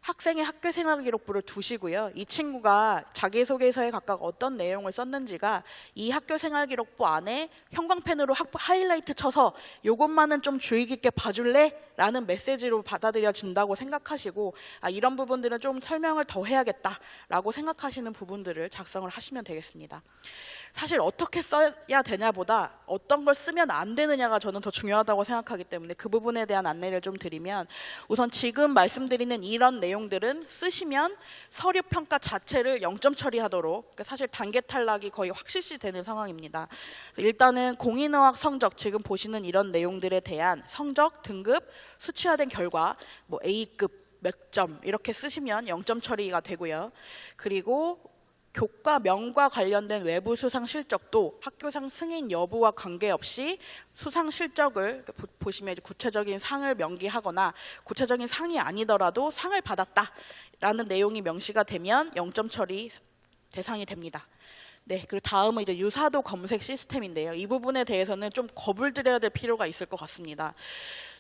Speaker 1: 학생의 학교생활 기록부를 두시고요. 이 친구가 자기소개서에 각각 어떤 내용을 썼는지가 이 학교생활 기록부 안에 형광펜으로 하이라이트 쳐서 요것만은 좀 주의 깊게 봐줄래? 라는 메시지로 받아들여진다고 생각하시고 이런 부분들은 좀 설명을 더 해야겠다라고 생각하시는 부분들을 작성을 하시면 되겠습니다. 사실 어떻게 써야 되냐보다 어떤 걸 쓰면 안 되느냐가 저는 더 중요하다고 생각하기 때문에 그 부분에 대한 안내를 좀 드리면, 우선 지금 말씀드리는 이런 내용들은 쓰시면 서류 평가 자체를 0점 처리하도록, 그러니까 사실 단계 탈락이 거의 확실시 되는 상황입니다. 일단은 공인어학 성적, 지금 보시는 이런 내용들에 대한 성적, 등급, 수치화된 결과 뭐 A급 몇 점 이렇게 쓰시면 0점 처리가 되고요. 그리고 교과명과 관련된 외부 수상 실적도 학교상 승인 여부와 관계없이 수상 실적을 보시면 구체적인 상을 명기하거나 구체적인 상이 아니더라도 상을 받았다라는 내용이 명시가 되면 0점 처리 대상이 됩니다. 네, 그리고 다음은 이제 유사도 검색 시스템인데요. 이 부분에 대해서는 좀 겁을 들여야 될 필요가 있을 것 같습니다.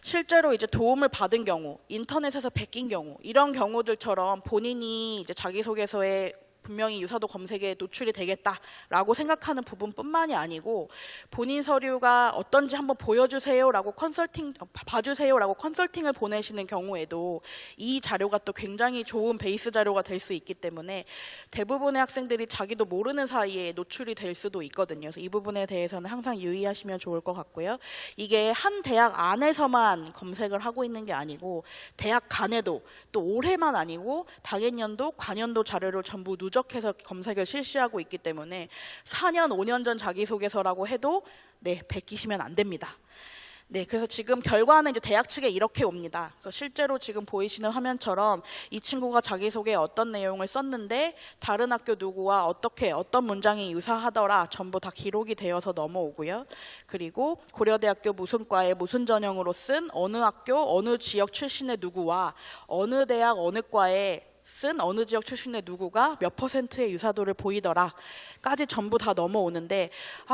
Speaker 1: 실제로 이제 도움을 받은 경우, 인터넷에서 베낀 경우, 이런 경우들처럼 본인이 이제 자기소개서에 분명히 유사도 검색에 노출이 되겠다라고 생각하는 부분뿐만이 아니고, 본인 서류가 어떤지 한번 보여주세요라고 봐주세요라고 컨설팅을 보내시는 경우에도 이 자료가 또 굉장히 좋은 베이스 자료가 될 수 있기 때문에 대부분의 학생들이 자기도 모르는 사이에 노출이 될 수도 있거든요. 그래서 이 부분에 대해서는 항상 유의하시면 좋을 것 같고요. 이게 한 대학 안에서만 검색을 하고 있는 게 아니고 대학 간에도, 또 올해만 아니고 당해년도, 관연도 자료를 전부 누적해서 검색을 실시하고 있기 때문에 4년, 5년 전 자기소개서라고 해도 베끼시면 안 됩니다. 네, 그래서 지금 결과는 이제 대학 측에 이렇게 옵니다. 그래서 실제로 지금 보이시는 화면처럼 이 친구가 자기소개에 어떤 내용을 썼는데 다른 학교 누구와 어떤 문장이 유사하더라 전부 다 기록이 되어서 넘어오고요. 그리고 고려대학교 무슨 과에 무슨 전형으로 쓴 어느 학교 어느 지역 출신의 누구와 어느 대학 어느 과에 쓴 어느 지역 출신의 누구가 몇 %의 유사도를 보이더라 까지 전부 다 넘어오는데,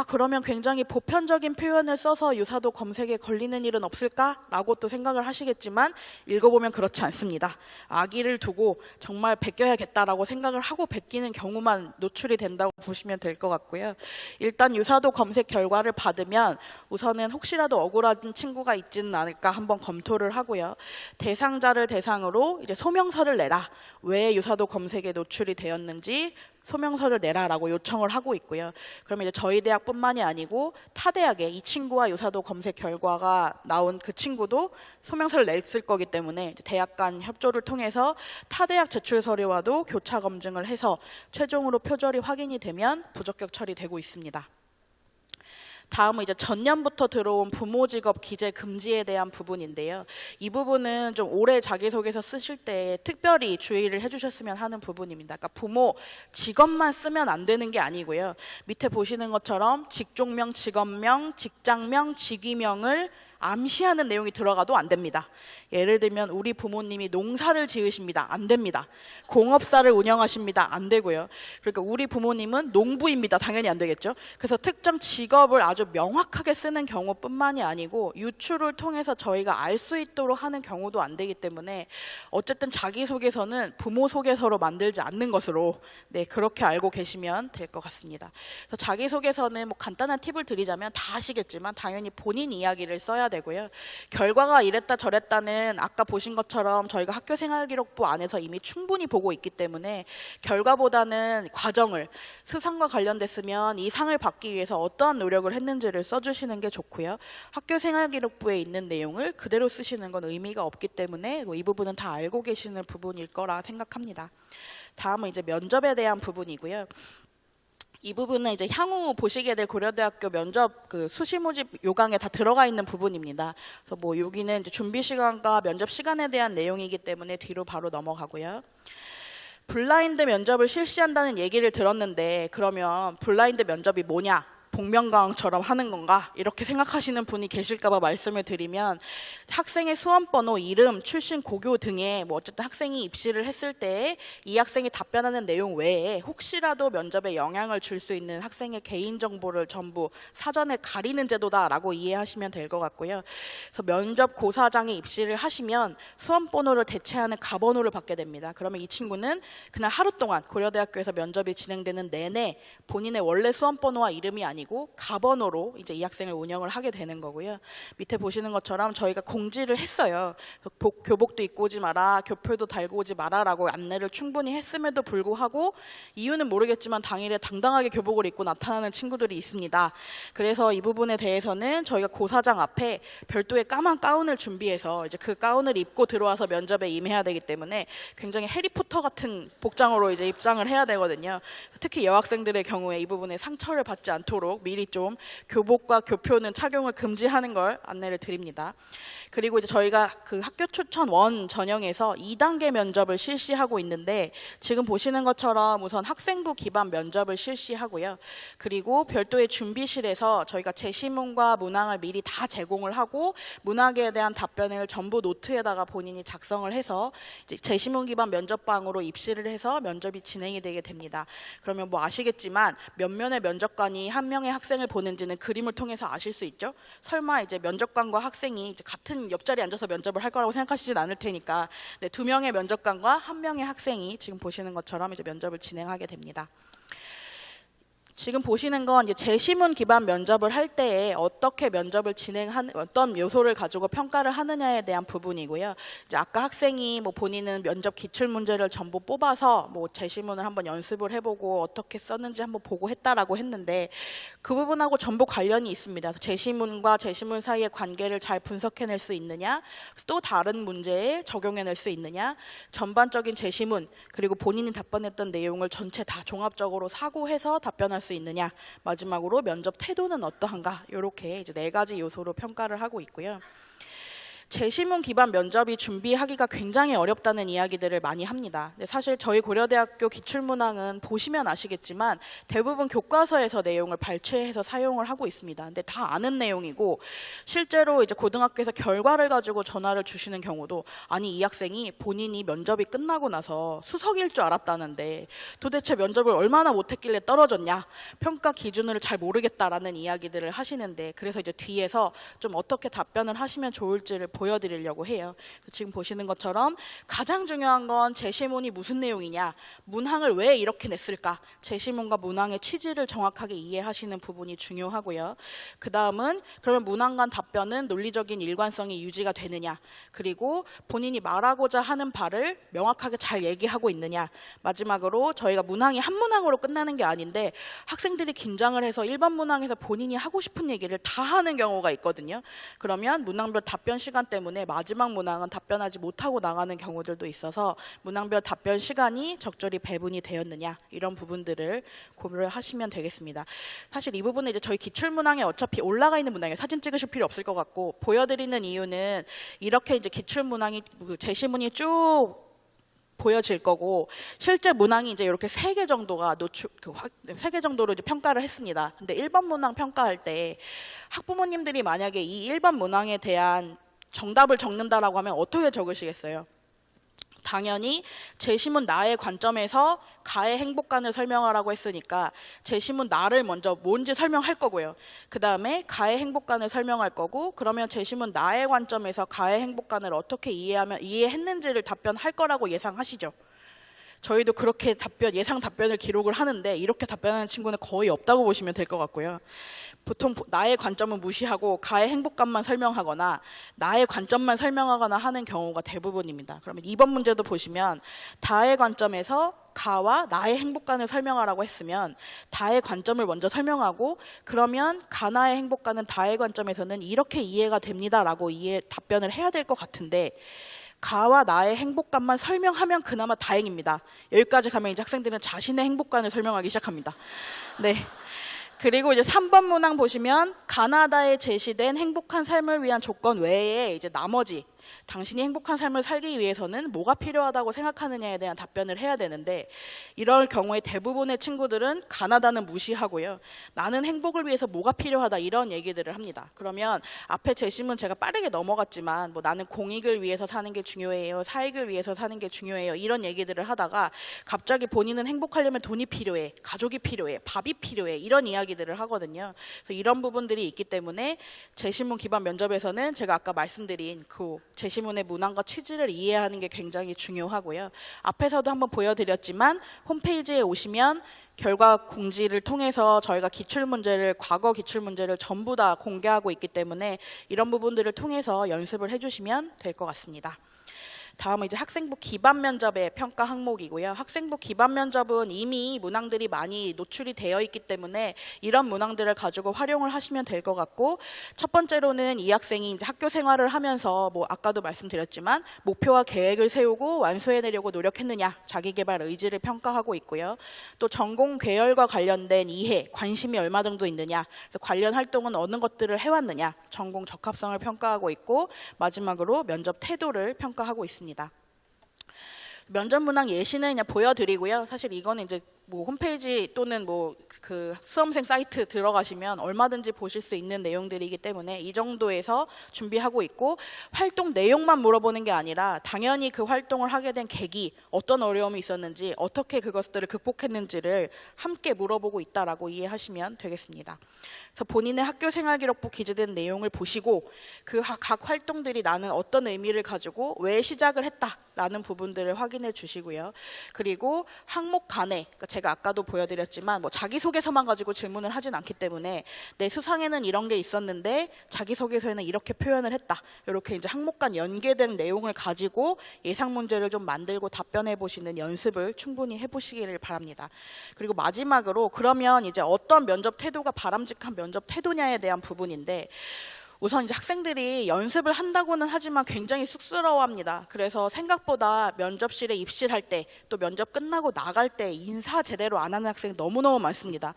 Speaker 1: 그러면 굉장히 보편적인 표현을 써서 유사도 검색에 걸리는 일은 없을까라고 또 생각을 하시겠지만 읽어보면 그렇지 않습니다. 아기를 두고 정말 베껴야겠다라고 생각을 하고 베끼는 경우만 노출이 된다고 보시면 될 것 같고요. 일단 유사도 검색 결과를 받으면 우선은 혹시라도 억울한 친구가 있지는 않을까 한번 검토를 하고요. 대상자를 대상으로 이제 소명서를 내라, 왜 유사도 검색에 노출이 되었는지 소명서를 내라라고 요청을 하고 있고요. 그러면 이제 저희 대학뿐만이 아니고 타 대학에 이 친구와 유사도 검색 결과가 나온 그 친구도 소명서를 냈을 거기 때문에 대학 간 협조를 통해서 타 대학 제출 서류와도 교차 검증을 해서 최종으로 표절이 확인이 되면 부적격 처리되고 있습니다. 다음은 이제 전년부터 들어온 부모 직업 기재 금지에 대한 부분인데요. 이 부분은 좀 올해 자기소개서 쓰실 때 특별히 주의를 해주셨으면 하는 부분입니다. 그러니까 부모 직업만 쓰면 안 되는 게 아니고요. 밑에 보시는 것처럼 직종명, 직업명, 직장명, 직위명을 암시하는 내용이 들어가도 안 됩니다. 예를 들면 우리 부모님이 농사를 지으십니다. 안 됩니다. 공업사를 운영하십니다. 안 되고요. 그러니까 우리 부모님은 농부입니다. 당연히 안 되겠죠. 그래서 특정 직업을 아주 명확하게 쓰는 경우뿐만이 아니고 유추를 통해서 저희가 알 수 있도록 하는 경우도 안 되기 때문에 어쨌든 자기소개서는 부모 소개서로 만들지 않는 것으로 그렇게 알고 계시면 될 것 같습니다. 그래서 자기소개서는 뭐 간단한 팁을 드리자면 다 아시겠지만 당연히 본인 이야기를 써야 되고요. 결과가 이랬다 저랬다는 아까 보신 것처럼 저희가 학교생활기록부 안에서 이미 충분히 보고 있기 때문에 결과보다는 과정을, 수상과 관련됐으면 이 상을 받기 위해서 어떠한 노력을 했는지를 써주시는 게 좋고요. 학교생활기록부에 있는 내용을 그대로 쓰시는 건 의미가 없기 때문에 이 부분은 다 알고 계시는 부분일 거라 생각합니다. 다음은 이제 면접에 대한 부분이고요. 이 부분은 이제 향후 보시게 될 고려대학교 면접 그 수시 모집 요강에 다 들어가 있는 부분입니다. 그래서 뭐 여기는 이제 준비 시간과 면접 시간에 대한 내용이기 때문에 뒤로 바로 넘어가고요. 블라인드 면접을 실시한다는 얘기를 들었는데 그러면 블라인드 면접이 뭐냐? 복면가왕처럼 하는 건가? 이렇게 생각하시는 분이 계실까 봐 말씀을 드리면 학생의 수험번호, 이름, 출신 고교 등에 뭐 어쨌든 학생이 입시를 했을 때 이 학생이 답변하는 내용 외에 혹시라도 면접에 영향을 줄 수 있는 학생의 개인정보를 전부 사전에 가리는 제도다라고 이해하시면 될 것 같고요. 그래서 면접 고사장에 입시를 하시면 수험번호를 대체하는 가번호를 받게 됩니다. 그러면 이 친구는 그날 하루 동안 고려대학교에서 면접이 진행되는 내내 본인의 원래 수험번호와 이름이 아니고 가번호로 이제 이 학생을 운영을 하게 되는 거고요. 밑에 보시는 것처럼 저희가 공지를 했어요. 교복도 입고 오지 마라, 교표도 달고 오지 마라라고 안내를 충분히 했음에도 불구하고 이유는 모르겠지만 당일에 당당하게 교복을 입고 나타나는 친구들이 있습니다. 그래서 이 부분에 대해서는 저희가 고사장 앞에 별도의 까만 가운을 준비해서 이제 그 가운을 입고 들어와서 면접에 임해야 되기 때문에 굉장히 해리포터 같은 복장으로 이제 입장을 해야 되거든요. 특히 여학생들의 경우에 이 부분에 상처를 받지 않도록 미리 좀 교복과 교표는 착용을 금지하는 걸 안내를 드립니다. 그리고 이제 저희가 그 학교 추천 원 전형에서 2단계 면접을 실시하고 있는데 지금 보시는 것처럼 우선 학생부 기반 면접을 실시하고요. 그리고 별도의 준비실에서 저희가 제시문과 문항을 미리 다 제공을 하고 문학에 대한 답변을 전부 노트에다가 본인이 작성을 해서 이제 제시문 기반 면접방으로 입시를 해서 면접이 진행이 되게 됩니다. 그러면 뭐 아시겠지만 몇 면의 면접관이 한 명의 학생을 보는지는 그림을 통해서 아실 수 있죠. 설마 이제 면접관과 학생이 이제 같은 옆자리에 앉아서 면접을 할 거라고 생각하시진 않을 테니까 네, 2명의 면접관과 1명의 학생이 지금 보시는 것처럼 이제 면접을 진행하게 됩니다. 지금 보시는 건 이제 제시문 기반 면접을 할 때에 어떻게 면접을 진행하는 어떤 요소를 가지고 평가를 하느냐에 대한 부분이고요. 이제 아까 학생이 뭐 본인은 면접 기출 문제를 전부 뽑아서 뭐 제시문을 한번 연습을 해보고 어떻게 썼는지 한번 보고 했다라고 했는데 그 부분하고 전부 관련이 있습니다. 제시문과 제시문 사이의 관계를 잘 분석해낼 수 있느냐, 또 다른 문제에 적용해낼 수 있느냐, 전반적인 제시문 그리고 본인이 답변했던 내용을 전체 다 종합적으로 사고해서 답변할 수 있느냐, 마지막으로 면접 태도는 어떠한가, 이렇게 이제 4가지 요소로 평가를 하고 있고요. 제시문 기반 면접이 준비하기가 굉장히 어렵다는 이야기들을 많이 합니다. 사실 저희 고려대학교 기출문항은 보시면 아시겠지만 대부분 교과서에서 내용을 발췌해서 사용을 하고 있습니다. 근데 다 아는 내용이고 실제로 이제 고등학교에서 결과를 가지고 전화를 주시는 경우도 아니 이 학생이 본인이 면접이 끝나고 나서 수석일 줄 알았다는데 도대체 면접을 얼마나 못했길래 떨어졌냐, 평가 기준을 잘 모르겠다라는 이야기들을 하시는데 그래서 이제 뒤에서 좀 어떻게 답변을 하시면 좋을지를 보여드리려고 해요. 지금 보시는 것처럼 가장 중요한 건 제시문이 무슨 내용이냐, 문항을 왜 이렇게 냈을까, 제시문과 문항의 취지를 정확하게 이해하시는 부분이 중요하고요. 그 다음은 그러면 문항 간 답변은 논리적인 일관성이 유지가 되느냐, 그리고 본인이 말하고자 하는 바를 명확하게 잘 얘기하고 있느냐, 마지막으로 저희가 문항이 한 문항으로 끝나는 게 아닌데 학생들이 긴장을 해서 1번 문항에서 본인이 하고 싶은 얘기를 다 하는 경우가 있거든요. 그러면 문항별 답변 시간 때문에 마지막 문항은 답변하지 못하고 나가는 경우들도 있어서 문항별 답변 시간이 적절히 배분이 되었느냐, 이런 부분들을 고려하시면 되겠습니다. 사실 이 부분은 이제 저희 기출 문항에 어차피 올라가 있는 문항에 사진 찍으실 필요 없을 것 같고 보여드리는 이유는 이렇게 이제 기출 문항이 제시문이 쭉 보여질 거고 실제 문항이 이제 이렇게 3개 정도가 3개 정도로 이제 평가를 했습니다. 근데 1번 문항 평가할 때 학부모님들이 만약에 이 1번 문항에 대한 정답을 적는다라고 하면 어떻게 적으시겠어요? 당연히 제시문 나의 관점에서 가의 행복관을 설명하라고 했으니까 제시문 나를 먼저 뭔지 설명할 거고요. 그 다음에 가의 행복관을 설명할 거고, 그러면 제시문 나의 관점에서 가의 행복관을 어떻게 이해했는지를 답변할 거라고 예상하시죠. 저희도 그렇게 예상 답변을 기록을 하는데 이렇게 답변하는 친구는 거의 없다고 보시면 될 것 같고요. 보통 나의 관점은 무시하고 가의 행복감만 설명하거나 나의 관점만 설명하거나 하는 경우가 대부분입니다. 그러면 2번 문제도 보시면 다의 관점에서 가와 나의 행복감을 설명하라고 했으면 다의 관점을 먼저 설명하고 그러면 가나의 행복감은 다의 관점에서는 이렇게 이해가 됩니다라고 답변을 해야 될 것 같은데 가와 나의 행복감만 설명하면 그나마 다행입니다. 여기까지 가면 이제 학생들은 자신의 행복감을 설명하기 시작합니다. 네. 그리고 이제 3번 문항 보시면 가나다에 제시된 행복한 삶을 위한 조건 외에 이제 나머지 당신이 행복한 삶을 살기 위해서는 뭐가 필요하다고 생각하느냐에 대한 답변을 해야 되는데, 이럴 경우에 대부분의 친구들은 가나다는 무시하고요. 나는 행복을 위해서 뭐가 필요하다 이런 얘기들을 합니다. 그러면 앞에 제시문 제가 빠르게 넘어갔지만 뭐 나는 공익을 위해서 사는 게 중요해요. 사익을 위해서 사는 게 중요해요. 이런 얘기들을 하다가 갑자기 본인은 행복하려면 돈이 필요해. 가족이 필요해. 밥이 필요해. 이런 이야기들을 하거든요. 그래서 이런 부분들이 있기 때문에 제시문 기반 면접에서는 제가 아까 말씀드린 그 제시문의 문항과 취지를 이해하는 게 굉장히 중요하고요. 앞에서도 한번 보여드렸지만 홈페이지에 오시면 결과 공지를 통해서 저희가 기출문제를, 과거 기출문제를 전부 다 공개하고 있기 때문에 이런 부분들을 통해서 연습을 해주시면 될 것 같습니다. 다음은 이제 학생부 기반 면접의 평가 항목이고요. 학생부 기반 면접은 이미 문항들이 많이 노출이 되어 있기 때문에 이런 문항들을 가지고 활용을 하시면 될 것 같고, 첫 번째로는 이 학생이 이제 학교 생활을 하면서 뭐 아까도 말씀드렸지만 목표와 계획을 세우고 완수해내려고 노력했느냐, 자기개발 의지를 평가하고 있고요. 또 전공 계열과 관련된 이해, 관심이 얼마 정도 있느냐, 관련 활동은 어느 것들을 해왔느냐, 전공 적합성을 평가하고 있고, 마지막으로 면접 태도를 평가하고 있습니다. 면접 문항 예시는 그냥 보여드리고요. 사실 이거는 이제 뭐 홈페이지 또는 뭐 그 수험생 사이트 들어가시면 얼마든지 보실 수 있는 내용들이기 때문에 이 정도에서 준비하고 있고, 활동 내용만 물어보는 게 아니라 당연히 그 활동을 하게 된 계기, 어떤 어려움이 있었는지, 어떻게 그것들을 극복했는지를 함께 물어보고 있다라고 이해하시면 되겠습니다. 그래서 본인의 학교생활기록부 기재된 내용을 보시고 그 각 활동들이 나는 어떤 의미를 가지고 왜 시작을 했다라는 부분들을 확인해 주시고요. 그리고 항목 간에, 그러니까 제가 아까도 보여드렸지만 뭐 자기소개서만 가지고 질문을 하진 않기 때문에 내 수상에는 이런 게 있었는데 자기소개서에는 이렇게 표현을 했다, 이렇게 이제 항목 간 연계된 내용을 가지고 예상 문제를 좀 만들고 답변해 보시는 연습을 충분히 해보시기를 바랍니다. 그리고 마지막으로, 그러면 이제 어떤 면접 태도가 바람직한 면접 태도냐에 대한 부분인데, 우선 이제 학생들이 연습을 한다고는 하지만 굉장히 쑥스러워합니다. 그래서 생각보다 면접실에 입실할 때, 또 면접 끝나고 나갈 때 인사 제대로 안 하는 학생이 너무너무 많습니다.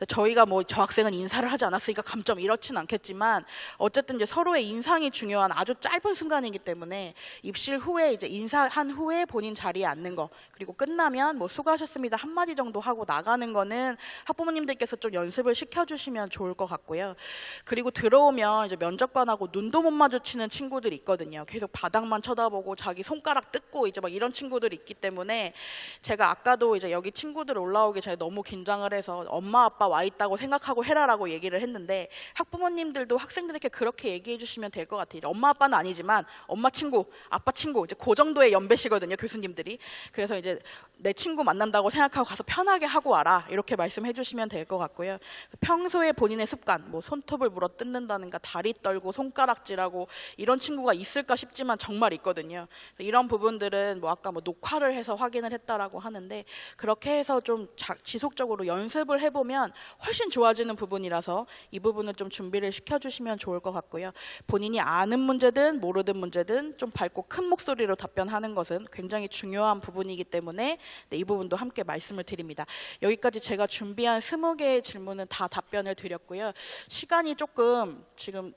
Speaker 1: 저희가 뭐 저 학생은 인사를 하지 않았으니까 감점 이렇진 않겠지만 어쨌든 이제 서로의 인상이 중요한 아주 짧은 순간이기 때문에 입실 후에 이제 인사한 후에 본인 자리에 앉는 거, 그리고 끝나면 뭐 수고하셨습니다 한마디 정도 하고 나가는 거는 학부모님들께서 좀 연습을 시켜주시면 좋을 것 같고요. 그리고 들어오면 이제 면접관하고 눈도 못 마주치는 친구들이 있거든요. 계속 바닥만 쳐다보고 자기 손가락 뜯고 이제 막 이런 친구들이 있기 때문에 제가 아까도 이제 여기 친구들 올라오기 전에 너무 긴장을 해서 엄마 아빠 와 있다고 생각하고 해라라고 얘기를 했는데, 학부모님들도 학생들에게 그렇게 얘기해 주시면 될 것 같아요. 엄마 아빠는 아니지만 엄마 친구, 아빠 친구, 이제 그 정도의 연배시거든요, 교수님들이. 그래서 이제 내 친구 만난다고 생각하고 가서 편하게 하고 와라, 이렇게 말씀해 주시면 될 것 같고요. 평소에 본인의 습관, 뭐 손톱을 물어 뜯는다든가 다리 떨고 손가락질하고 이런 친구가 있을까 싶지만 정말 있거든요. 이런 부분들은 뭐 아까 뭐 녹화를 해서 확인을 했다라고 하는데, 그렇게 해서 좀 지속적으로 연습을 해보면 훨씬 좋아지는 부분이라서 이 부분을 좀 준비를 시켜주시면 좋을 것 같고요. 본인이 아는 문제든 모르는 문제든 좀 밝고 큰 목소리로 답변하는 것은 굉장히 중요한 부분이기 때문에 이 부분도 함께 말씀을 드립니다. 여기까지 제가 준비한 20개의 질문은 다 답변을 드렸고요. 시간이 조금 지금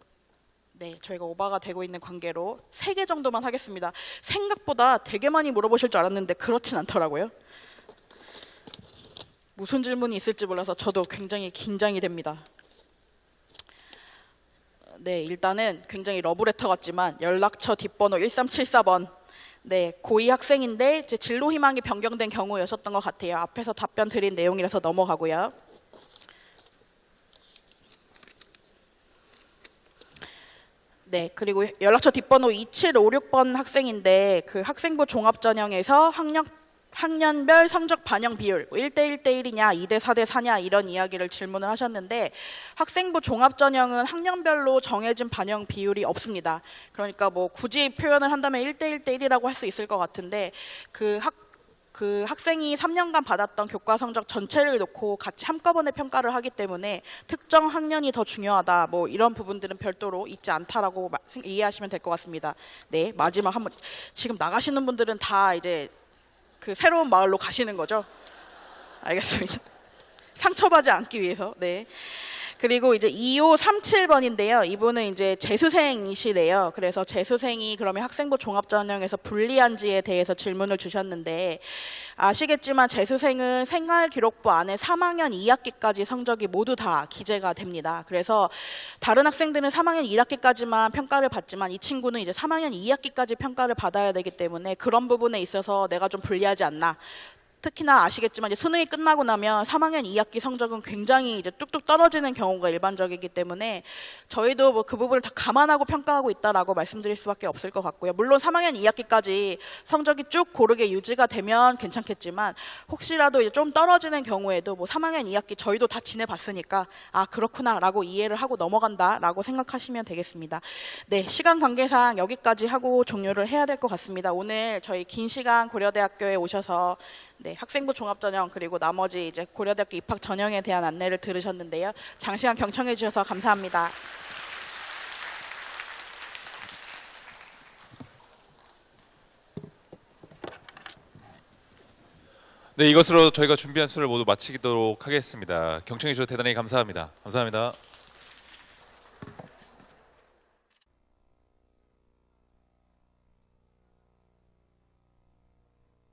Speaker 1: 저희가 오버가 되고 있는 관계로 3개 정도만 하겠습니다. 생각보다 되게 많이 물어보실 줄 알았는데 그렇진 않더라고요. 무슨 질문이 있을지 몰라서 저도 굉장히 긴장이 됩니다. 일단은 굉장히 러브레터 같지만 연락처 뒷번호 1374번. 고2 학생인데 제 진로 희망이 변경된 경우였었던 것 같아요. 앞에서 답변 드린 내용이라서 넘어가고요. 그리고 연락처 뒷번호 2756번 학생인데 그 학생부 종합전형에서 학년별 성적 반영 비율 1대 1대 1이냐 2대 4대 4냐 이런 이야기를 질문을 하셨는데, 학생부 종합전형은 학년별로 정해진 반영 비율이 없습니다. 그러니까 뭐 굳이 표현을 한다면 1대 1대 1이라고 할 수 있을 것 같은데, 그 그 학생이 3년간 받았던 교과 성적 전체를 놓고 같이 한꺼번에 평가를 하기 때문에 특정 학년이 더 중요하다. 뭐 이런 부분들은 별도로 있지 않다라고 이해하시면 될 것 같습니다. 네, 마지막 한번 지금 나가시는 분들은 다 이제 그 새로운 마을로 가시는 거죠? 알겠습니다. 상처받지 않기 위해서. 네. 그리고 이제 2537번인데요. 이분은 이제 재수생이시래요. 그래서 재수생이 그러면 학생부 종합전형에서 불리한지에 대해서 질문을 주셨는데, 아시겠지만 재수생은 생활기록부 안에 3학년 2학기까지 성적이 모두 다 기재가 됩니다. 그래서 다른 학생들은 3학년 1학기까지만 평가를 받지만 이 친구는 이제 3학년 2학기까지 평가를 받아야 되기 때문에 그런 부분에 있어서 내가 좀 불리하지 않나. 특히나 아시겠지만 이제 수능이 끝나고 나면 3학년 2학기 성적은 굉장히 이제 뚝뚝 떨어지는 경우가 일반적이기 때문에 저희도 뭐 그 부분을 다 감안하고 평가하고 있다라고 말씀드릴 수밖에 없을 것 같고요. 물론 3학년 2학기까지 성적이 쭉 고르게 유지가 되면 괜찮겠지만 혹시라도 이제 좀 떨어지는 경우에도 뭐 3학년 2학기 저희도 다 지내봤으니까 아 그렇구나라고 이해를 하고 넘어간다라고 생각하시면 되겠습니다. 네, 시간 관계상 여기까지 하고 종료를 해야 될 것 같습니다. 오늘 저희 긴 시간 고려대학교에 오셔서 네, 학생부 종합전형 그리고 나머지 이제 고려대학교 입학 전형에 대한 안내를 들으셨는데요. 장시간 경청해 주셔서 감사합니다.
Speaker 2: 네, 이것으로 저희가 준비한 수를 모두 마치도록 하겠습니다. 경청해 주셔서 대단히 감사합니다. 감사합니다.